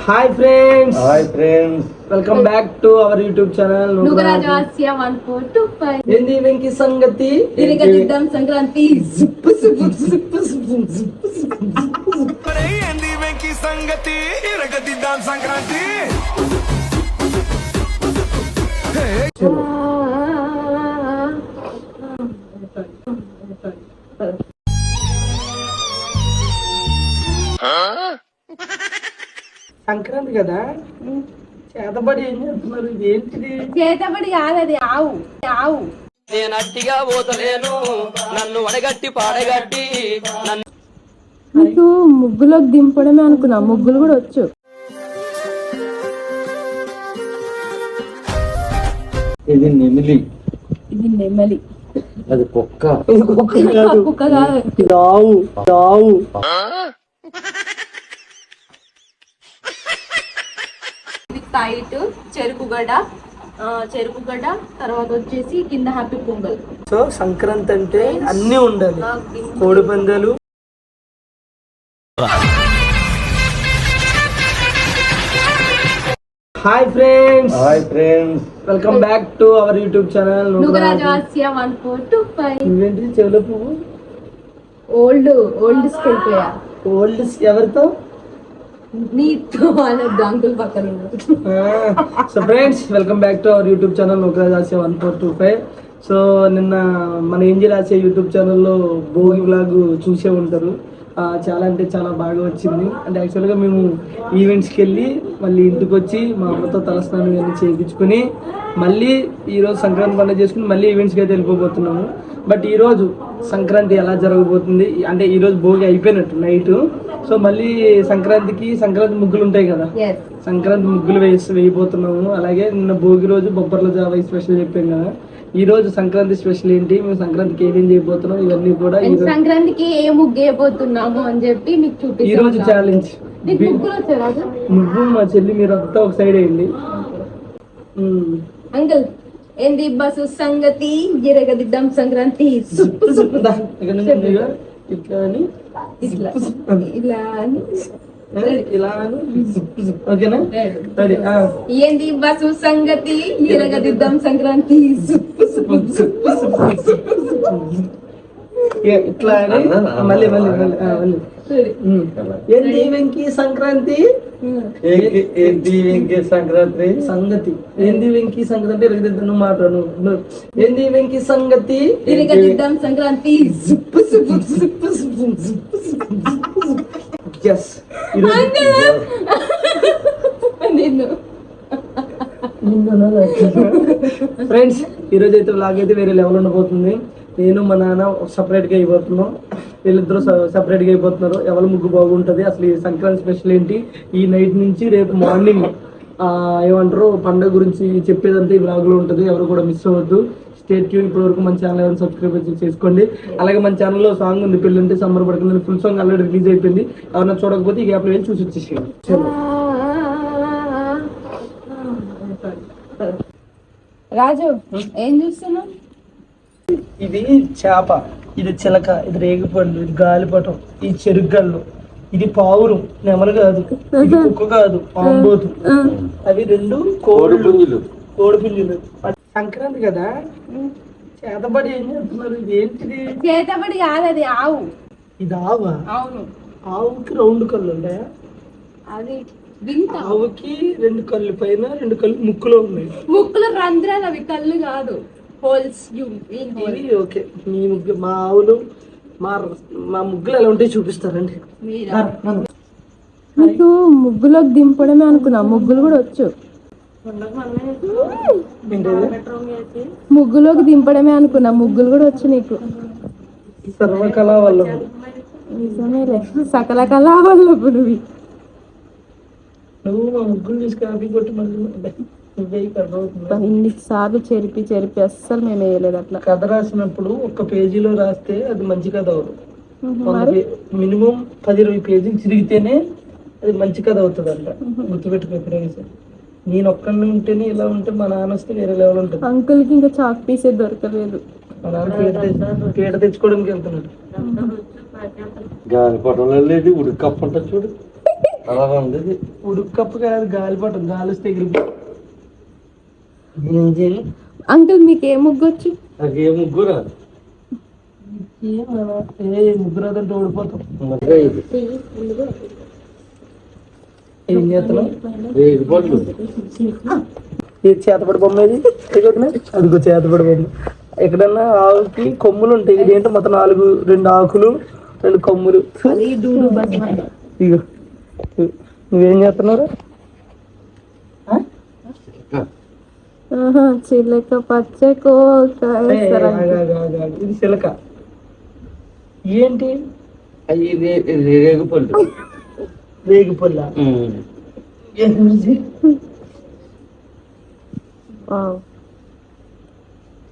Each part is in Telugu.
Hi friends, welcome back to our YouTube channel నుగరాజవాస్య 1425. ఏంది వెంకి సంగతి తిరగదిద్దాం సంక్రాంతి. ఏంది వెంకి సంగతి తిరగదిద్దాం సంక్రాంతి. సంక్రాంతి కదా, చేతబడి ఏం చేస్తున్నారు? ఇది ఏంటిది? చేతబడి కాదు, అది ఆవు ఆవు. నేను అట్టిగా పోతలేను, నన్ను వడగట్టి పాడగట్టి నీకు ముగ్గులోకి దింపడమే అనుకున్నా, ముగ్గులు కూడా వచ్చు. ఇది నెమిలి, ఇది నెమలి. అది కుక్క. కుక్క కాదు, ఇది ఆవు. ఆవు ఇది కైట్, చెరుకుగడ్డ, చెరుకుగడ్డ తర్వాత వచ్చేసి కింద హ్యాపీ పొంగల్. సో సంక్రాంతి అంటే అన్ని ఉండాలి, కోడి పందాలు. Hi friends, welcome back to our YouTube channel నుగరాజవాస్య 1425. ఇవేంటి చెవుల పువ్వు? ఓల్డ్ వెళ్ళిపోయా. ఓల్డ్ ఎవరితో? నీతో అనొద్దు, అంకుల్ పక్కన ఉన్నాడు. So friends, welcome back to our YouTube channel నుగరాజవాస్య 1425. సో నిన్న మన ఏంజల్ ఆసియా యూట్యూబ్ ఛానల్లో భోగి వ్లాగ్ చూసే ఉంటారు. చాలా అంటే చాలా బాగా వచ్చింది. అంటే యాక్చువల్గా మేము ఈవెంట్స్కి వెళ్ళి మళ్ళీ ఇంటికి వచ్చి మా అమ్మతో తలస్నానం ఇవన్నీ చేయించుకొని మళ్ళీ ఈరోజు సంక్రాంతి పండుగ చేసుకుని మళ్ళీ ఈవెంట్స్కి అయితే వెళ్ళిపోతున్నాము. బట్ ఈరోజు సంక్రాంతి ఎలా జరగబోతుంది అంటే ఈరోజు భోగి అయిపోయినట్టు నైట్. సో మళ్ళీ సంక్రాంతి ముగ్గులు ఉంటాయి కదా, సంక్రాంతి ముగ్గులు వేయబోతున్నాము. అలాగే నిన్న భోగి రోజు బొబ్బర్ల జావా స్పెషల్ చెప్పాం కదా, ఈ రోజు సంక్రాంతి స్పెషల్ ఏంటి, మేము సంక్రాంతికి ఏమేం చేయబోతున్నాం ఇవన్నీ కూడా సంక్రాంతికి ఏ ముగ్గు వేయబోతున్నాము అని చెప్పి మీకు చూపిస్తాను. ఈ రోజు ఛాలెంజ్. నువ్వు మా చెల్లి మీరు అంతా ఒక సైడ్ అయ్యండి. అంకుల్ ఏంది బస్సు సంగతి గిరగదిద్దాం సంక్రాంతి. ఇట్లా అని ఇలా అని ఇలా అని ఓకేనా? ఏంది బస్సు సంగతి గిరగదిద్దాం సంక్రాంతి. ఇట్లా అని మళ్ళీ ఏంది వెంకి సంక్రాంతి సంగతి ఏంది వెంకి సంగతి అంటే ఎరగదిద్దాం మాట్లాడు. ఏంది వెంకి సంగతి గిరగదిద్దాం సంక్రాంతి. ఫ్రెండ్స్, ఈరోజు అయితే వ్లాగ్ అయితే వేరే లెవెల్ ఉండబోతుంది. నేను మా నాన్న సపరేట్గా అయిపోతున్నాం, వీళ్ళిద్దరూ సపరేట్గా అయిపోతున్నారు. ఎవరి ముగ్గు బాగుంటుంది, అసలు ఈ సంక్రాంతి స్పెషల్ ఏంటి, ఈ నైట్ నుంచి రేపు మార్నింగ్ ఏమంటారు పండుగ గురించి చెప్పేదంతా ఈ వ్లాగ్లో ఉంటుంది. ఎవరు కూడా మిస్ అవ్వద్దు. State tune. ఇప్పటి వరకు మన ఛానల్ ఎవరైనా సబ్స్క్రైబ్ చేసుకోండి. అలాగే మన ఛానల్లో సాంగ్ ఉంది, పెళ్ళి అంటే సమ్మర్ పడుతుంది, ఫుల్ సాంగ్ ఆల్రెడీ రిలీజ్ అయిపోయింది. ఎవరైనా చూడకపోతే ఈ గ్యాప్లో వెళ్ళి చూసి వచ్చేసేయండి. రాజు ఏం చూస్తున్నావు? ఇది చేప, ఇది చిలక, ఇది రేగిపండు, ఇది గాలిపటం, ఈ చెరుగళ్ళు, ఇది పావురం, నెమలు కాదు, ఇది కుక్క కాదు, ఆంబోతు. అవి రెండు కోడి పుంజులు. సంక్రాంతి కదా, చేతబడి ఏం చేస్తున్నారు? ఇది ఏంటిది? చేతబడి కాదు, అది ఆవు. ఇది ఆవా? అవును. ఆవుకి 2 కళ్ళు ఉంటాయా? అది ఆవుకి 2 కళ్ళు పైన 2 కళ్ళు ముక్కులో ఉన్నాయి. ముక్కులో రంధ్రాలు, అవి కళ్ళు కాదు, హోల్స్. ఓకే, మీ ముగ్గు మా ఆవులు మా ముగ్గులు ఎలా ఉంటాయి చూపిస్తారండి. నీకు ముగ్గులోకి దింపడమే అనుకున్నా, ముగ్గులు కూడా వచ్చు. ముగ్గులోకి దింపడమే అనుకున్నా, ముగ్గులు కూడా వచ్చు నీకు. సర్వకళా వల్ల నిజమేలే, సకల కళా వల్ల నువ్వు మా ముగ్గులు చూసి కాపీ కొట్టి ఇన్నిసార్లు చెరిపి అస్సలు మేము వేయలేదు. అట్లా కథ రాసినప్పుడు 1 పేజీలో రాస్తే అది మంచి కథ అవుతుంది. మినిమం 10-20 పేజీలు చిరిగితేనే అది మంచి కథ అవుతుంది అంట. గుర్తుపెట్టుకో. నేను ఒక్కడిని ఉంటేనే ఇలా ఉంటే మా నాన్న వస్తే వేరే లెవెల్ ఉంటుంది. అంకుల్ కి ఇంకా చాక్ పీసే దొరకలేదు. మా నాన్న పీట తెచ్చుకోవడానికి వెళ్తున్నాడు. గాలిపటంలో లేదు ఉడికప్పంట చూడు. అలా ఉంది ఇది. ఉడుకు కప్పు కాదు, గాలిపటం. గాలి వస్తే ఎగిరి ఏం చేయాలి? అంకుల్ మీకు ఏ ముగ్గు వచ్చు? నాకు ఏ ముగ్గురు ముగ్గురు అదంటే ఓడిపోతాం. మధ్య ఇది ఏం చేస్తున్నాం? రేగు పళ్ళు. ఈ చేతపడి బొమ్మ ఇది అదిగో చేతపడి బొమ్మ. ఎక్కడన్నా ఆవుకి కొమ్ములు ఉంటాయి. ఇది ఏంటో మొత్తం 2 ఆకులు 2 కొమ్ములు. ఇగో నువ్వేం చేస్తున్నారు? చిలక పచ్చకో ఇది చిలక. ఏంటి? అవి రేగు పళ్ళు. రేగు పొల్ల.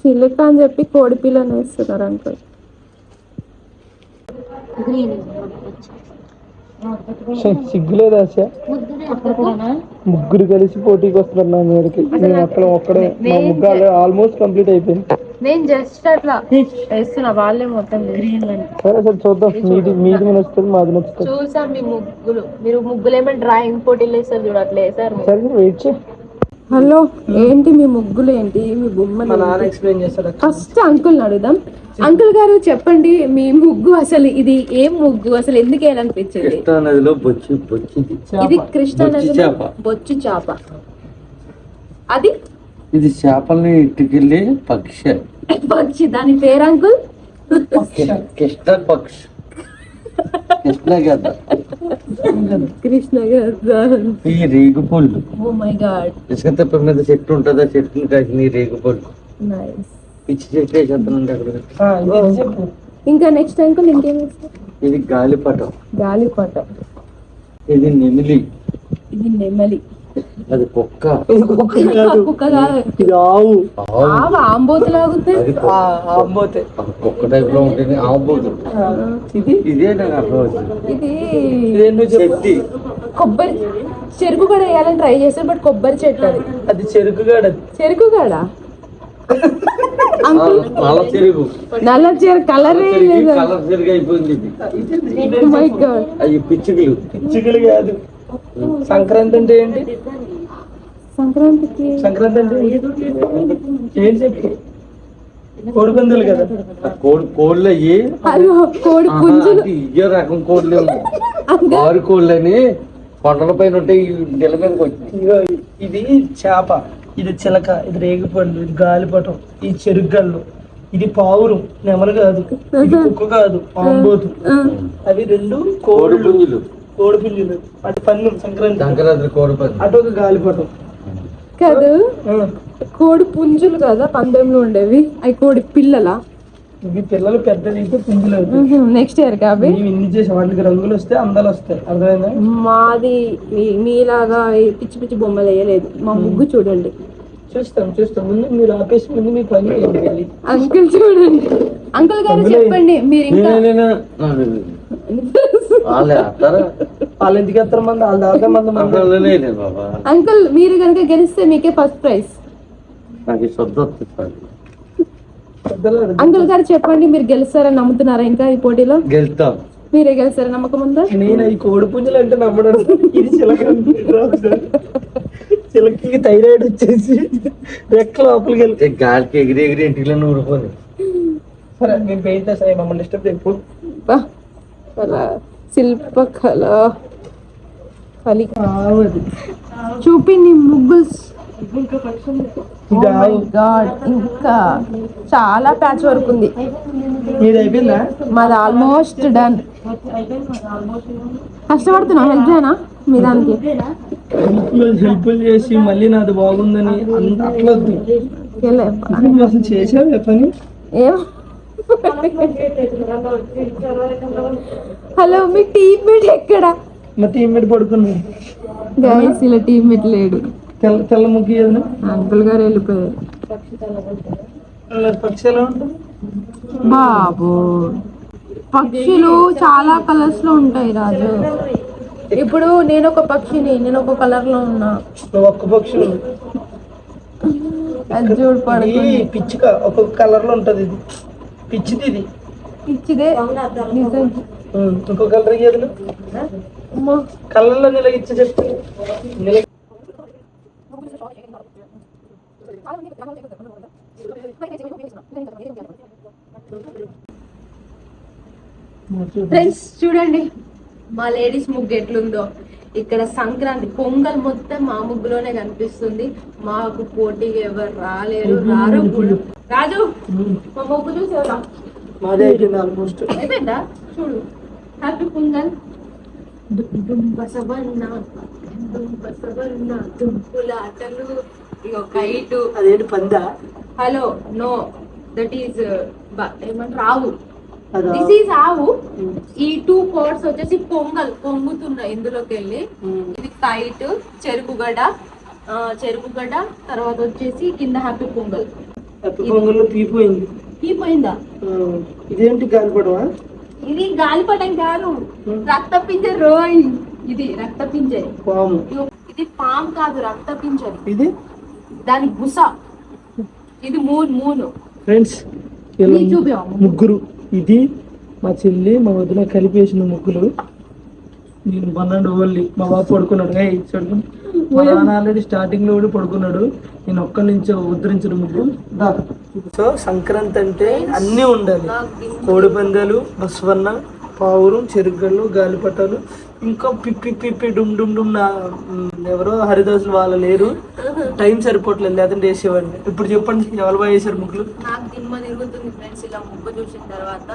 చిలక అని చెప్పి కోడి పిల్లని వేస్తున్నారు అంకుల్. సిగ్గులేదు ఆశ. ముగ్గురు కలిసి పోటీకి వస్తున్నారు నా మీదకి. నేను అక్కడ ఒక్కడే. మా ముగ్గురు ఆల్మోస్ట్ కంప్లీట్ అయిపోయింది. నేను జస్ట్ అట్లా వేస్తున్నా, వాళ్ళే మొత్తం సరే సరే చూద్దాం. మీది నచ్చుతుంది, మాది నచ్చుతుంది. చూసా మీ ముగ్గులు. మీరు ముగ్గులు ఏమైనా డ్రాయింగ్ పోటీలు వేస్తారు చూడట్లే సార్. సరే వెయిట్ చేయి. హలో, ఏంటి మీ ముగ్గులు ఏంటి? మీ బొమ్మలు మా నాన్న ఎక్స్ప్లెయిన్ చేస్తాడు. ఫస్ట్ అంకుల్ అడుగుదాం. అంకుల్ గారు చెప్పండి, మీ ముగ్గు అసలు ఇది ఏం ముగ్గు? అసలు ఎందుకు వేయాలనిపించింది? కృష్ణా నదిలో బొచ్చి ఇది కృష్ణా బొచ్చు నదిలో చేప. బొచ్చు చేప. అది ఇది చేపల్ని ఇట్టుకెళ్ళి పక్షి. పక్షి. దాని పేరు అంకుల్? కృష్ణ పక్షి. కృష్ణ గద్ద. కృష్ణ గద్ద. ఈ రేగు పళ్ళు. Oh my God. ఇసుక తప్ప మీద చెట్టు ఉంటుంది. ఆ చెట్టుని కాసిన ఈ రేగు పళ్ళు. నైస్. పిచ్చి చెట్టు వేసేస్తానండి అక్కడ. ఇంకా నెక్స్ట్ అంకుల్ ఇంకేం వేస్తారు? ఇది గాలిపటం. గాలిపటం. ఇది నెమిలి. ఇది నెమలి. అది కుక్క. కుక్క కాదు, ఇది ఆవు. ఆవు. ఆంబోతు లాగుతుంది. అది ఆంబోతే. కుక్క టైప్ లో ఉంటుంది. ఆంబోతు. ఇది ఇదే నాకు అర్థం వచ్చింది. ఇది చెట్టి. కొబ్బరి చెరుకు కూడా వేయాలని ట్రై చేశాను, బట్ కొబ్బరి చెట్టు అది. అది చెరుకు గాడు. చెరుకు కాడా అంకుల్? నల్ల చెరుగు. నల్ల చెరుకు కలర్ కలర్ చెరుగు అయిపోయింది ఇది. My God. అవి పిచ్చుకలు. పిచ్చుకలు కాదు. సంక్రాంతి అంటే ఏంటి? సంక్రాంతికి సంక్రాంతి అంటే ఏం చెప్పు? కోడిపందులు కదా. కోళ్ళు అయ్యి అయ్యో, కోడి పుంజులు. ఇయ్యో రకం కోళ్ళు. ఆరు కోళ్ళు అని కొండల పైన ఉంటాయి. నెల మీదకి వచ్చి. ఇగో ఇది చేప, ఇది చిలక, ఇది రేగిపండు, ఇది గాలిపటం, ఈ చెరుగళ్ళు, ఇది పావురం. నెమలు కాదు, ఇది కుక్క కాదు, ఆంబోతు. అవి 2 కోడి పుంజులు. కోడి పుంజులు. అటు పన్ను సంక్రాంతి. సంక్రాంతి కోడి పంది. అటు ఒక గాలిపటం కాదు, కోడి పుంజులు కదా పందెంలో ఉండేవి. అవి కోడి పిల్లల. ఇవి పిల్లలు పెద్దది అయితే పుంజులు అవుతాయి. నెక్స్ట్ ఇయర్ కాబట్టి ఇవి ఇన్ని చేసి వాటికి రంగులు వస్తే అందాలు వస్తాయి. అర్థమైందా? మాది మీలాగా ఈ పిచ్చి పిచ్చి బొమ్మలు వేయలేదు. మా ముగ్గు చూడండి. చూస్తాం. ముందు మీరు ఆపేసి ముందు మీ పని వెళ్ళి. అంకుల్ చూడండి. అంకుల్ గారు చెప్పండి, మీరు ఇంకా వాళ్ళు ఎందుకు ఎత్తారు? మంది వాళ్ళు దాకా మంది. అంకుల్ మీరు కనుక గెలిస్తే మీకే ఫస్ట్ ప్రైజ్. నాకు శుద్ధ వస్తుంది. అంకుల్ గారు చెప్పండి, మీరు గెలుస్తారని నమ్ముతున్నారా ఇంకా ఈ పోటీలో? గెలుస్తాం. మీరే గెలుస్తారని నమ్మకం ఉందా? నేను ఈ కోడి పుంజులు అంటే నమ్మడం. ఇది చిలకకి థైరాయిడ్ వచ్చేసి రెక్క లోపలికి వెళ్తే గాలికి ఎగిరి ఇంటిలో ఊరిపోయి. సరే మేము పెయింట్ సరే మమ్మల్ని డిస్టర్బ్ చేయకు. శిల్పకళ కలి అది చూపి నీ ముగ్గులు. ఇది ఆవు. గాడ్, ఇంకా చాలా ప్యాచ్ వర్క్ ఉంది. మీది అయిపోయిందా? మాది ఆల్మోస్ట్ డన్. కష్టపడుతున్నా, హెల్ప్ చేయనా మీ దానికి? హెల్ప్లు చేసి మళ్ళీ నాది బాగుందని అట్లా వద్దు. నువ్వు అసలు చేసావు పని? ఏం? హలో, మీ టీమ్మేట్ ఎక్కడ? మా టీమ్మేట్ పడుకున్నాడు. గైస్, ఇలా టీమ్మేట్ లేడు. తెల్ల ముగ్గు ఏదైనా అంకుల్ గారు వెళ్ళిపోయారు. పక్షి ఎలా ఉంటుంది బాబు? పక్షులు చాలా కలర్స్ లో ఉంటాయి రాజు. ఇప్పుడు నేను ఒక పక్షిని, నేను ఒక కలర్ లో ఉన్నా. ఒక్క పక్షి అది చూడు పడుతుంది. పిచ్చిక ఒక్కొక్క కలర్ లో ఉంటది. ఇది పిచ్చిది. ఇది పిచ్చిదే నిజం. ఇంకో కలర్ ఏదైనా కళ్ళల్లో నిలగిచ్చి చెప్తే ఫ్రెండ్స్ చూడండి మా లేడీస్ ముగ్గు ఎట్లుందో. ఇక్కడ సంక్రాంతి పొంగల్ మొత్తం మా ముగ్గులోనే కనిపిస్తుంది. మాకు పోటీగా ఎవరు రాలేరు, రారు కూడా. రాజు మా ముగ్గు చూసేవరా? మాదే అయిపోయింది ఆల్మోస్ట్. అయిపోయిందా? చూడు, హ్యాపీ పొంగల్. బసవన్న బసవన్న దుంపుల ఆటలు. ఇగో కైటు. అదేంటి పందా? హలో, నో, దట్ ఈస్ ఏమంటారు, ఆవు. అదా? దిస్ ఈజ్ ఆవు. ఈ 2 కోడ్స్ వచ్చేసి పొంగల్ పొంగుతున్నాయి ఇందులోకి వెళ్ళి. ఇది కైట్, చెరుకుగడ, చెరుకుగడ తర్వాత వచ్చేసి కింద హ్యాపీ పొంగల్. హ్యాపీ పొంగల్లో పీపోయింది. పోయిందా? ఇదేంటి గాలిపడవా? ఇది గాలిపటం కాదు, రక్త పింజర్ రోయ్. ఇది రక్త పింజరి. పాము. ఇది పామ్ కాదు, రక్త పింజరి. ఇది దాని గుస. ఇది మూను. ఫ్రెండ్స్ ముగ్గురు. ఇది మా చెల్లి మా వదిన కలిపేసిన ముగ్గులు. నేను 12 ఓన్లీ. మా బాబు పడుకున్నాడు. చూడుకుని మా నాన్న ఆల్రెడీ స్టార్టింగ్ లో కూడా పడుకున్నాడు. నేను ఒక్కడి నుంచి ఉద్ధరించిన ముగ్గు. సో సంక్రాంతి అంటే అన్నీ ఉండాలి. కోడి పందాలు, బస్వన్న, పావురం, చెరుగళ్ళు, గాలిపటాలు, ఇంకా పిప్పి పిప్పి డుమ్ డుమ్ డుమ్. నా ఎవరో హరిదాసులు వాళ్ళు లేరు, టైం సరిపోవట్లేదు, లేదంటే వేసేవాడిని. ఇప్పుడు చెప్పండి ఎవరు బాగా వేసారు ముగ్గులు? నాకు దిమ్మ తిరుగుతుంది ఫ్రెండ్స్ ఇలా ముగ్గు చూసిన తర్వాత.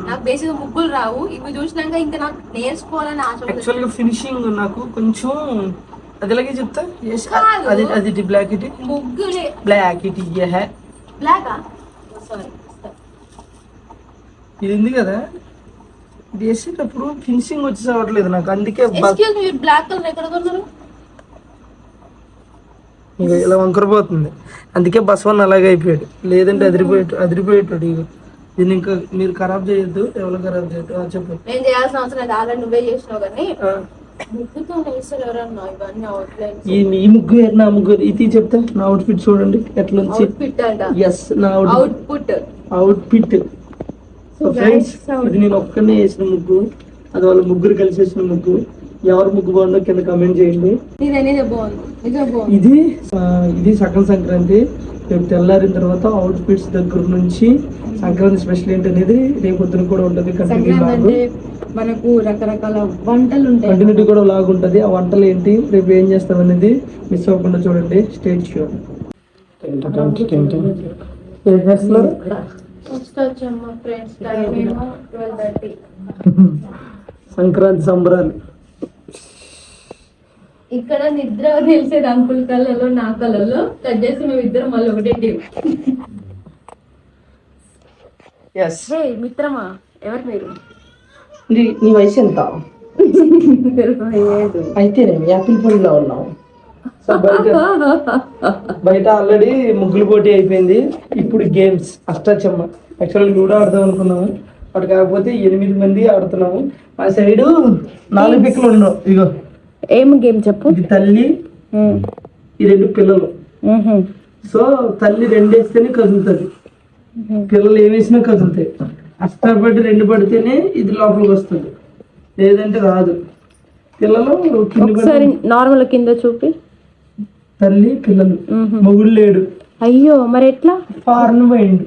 నాకు బేసిక్ ముగ్గులు రావు, ఇవి చూసినాక ఇంకా నాకు నేర్చుకోవాలని ఆశ. యాక్చువల్ గా ఫినిషింగ్ నాకు కొంచెం అదిలాగే చెప్తా. అది అది బ్లాక్ ఇటీ ముగ్గులే బ్లాక్ ఇటీ బ్లాకా? సారీ, ఇది ఉంది కదా, ఇది వేసేటప్పుడు ఫినిషింగ్ వచ్చి రావట్లేదు నాకు. అందుకే ఎక్స్క్యూజ్ మీ, బ్లాక్ కలర్ ఎక్కడ కొన్నారు? ఇంకా ఇలా వంకరపోతుంది. అందుకే బస్వన్ అలాగే అయిపోయాడు, లేదంటే అదిరిపోయేటాడు. ఇక దీన్ని ఇంకా మీరు ఖరాబ్ చేయొద్దు, ఎవరు ఖరాబ్ చేయొద్దు. చెప్పు. నేను చేయాల్సిన అవసరం లేదు, ఆల్రెడీ నువ్వే చేసినావు. కానీ ముగ్గుతో వేసారు ఎవరన్నా ఇవన్నీ అవుట్లైన్స్. ఈ ముగ్గు నా ముగ్గు ఇది చెప్తా. నా అవుట్ ఫిట్ చూడండి ఎట్లా ఉంది. అవుట్ఫిట్ అంట. ఎస్, నా అవుట్పుట్. అవుట్ఫిట్. ఫ్రెండ్స్, ఇది నేను ఒక్కనే వేసిన ముగ్గు, అది వాళ్ళ ముగ్గురు కలిసి వేసిన ముగ్గు. ఎవరు ముగ్గు బాగుందో కింద కమెంట్ చేయండి. ఇది సకల సంక్రాంతి. రేపు తెల్లారిన తర్వాత అవుట్ ఫిట్స్ దగ్గర నుంచి సంక్రాంతి స్పెషల్ ఏంటి అనేది రేపు పొద్దున కూడా ఉంటుంది. మనకు రకరకాల వంటలు ఉంటాయి, కంటిన్యూటీ కూడా లాగుంటది. ఆ వంటలు ఏంటి, రేపు ఏం చేస్తాం అనేది మిస్ అవ్వకుండా చూడండి. State sure. ఏం చేస్తున్నారు? సంక్రాంతి సంబరాలు. ఇక్కడ నిద్ర తెలిసేది అంకుల్ కళ్ళలో, నా కళ్ళలో. కట్ చేసి మేము ఇద్దరం మళ్ళీ ఒకటే టీం. మిత్రమా, ఎవరు మీరు? నీ వయసు ఎంత? అయితే యాపిల్ పండులో ఉన్నావు. సో బయట ఆల్రెడీ ముగ్గులు పోటీ అయిపోయింది. ఇప్పుడు గేమ్స్ అష్టాచమ్మ. యాక్చువల్గా లూడో ఆడదాం అనుకున్నాము, బట్ కాకపోతే 8 మంది ఆడుతున్నాము. మా సైడు 4 పిక్కలు ఉండవు. ఇగో ఏం గేమ్ చెప్పు. ఇది తల్లి, ఈ 2 పిల్లలు. సో తల్లి 2 వేస్తేనే కదులుతుంది, పిల్లలు ఏమేసినా కదులుతాయి. అష్టపడి 2 పడితేనే ఇది లోపలికి వస్తుంది, లేదంటే రాదు. పిల్లలు ఒకసారి నార్మల్ కింద చూపి. తల్లి పిల్లలు. మొగుడు లేడు. అయ్యో, మరి ఎట్లా? ఫారెన్ పోయిండు.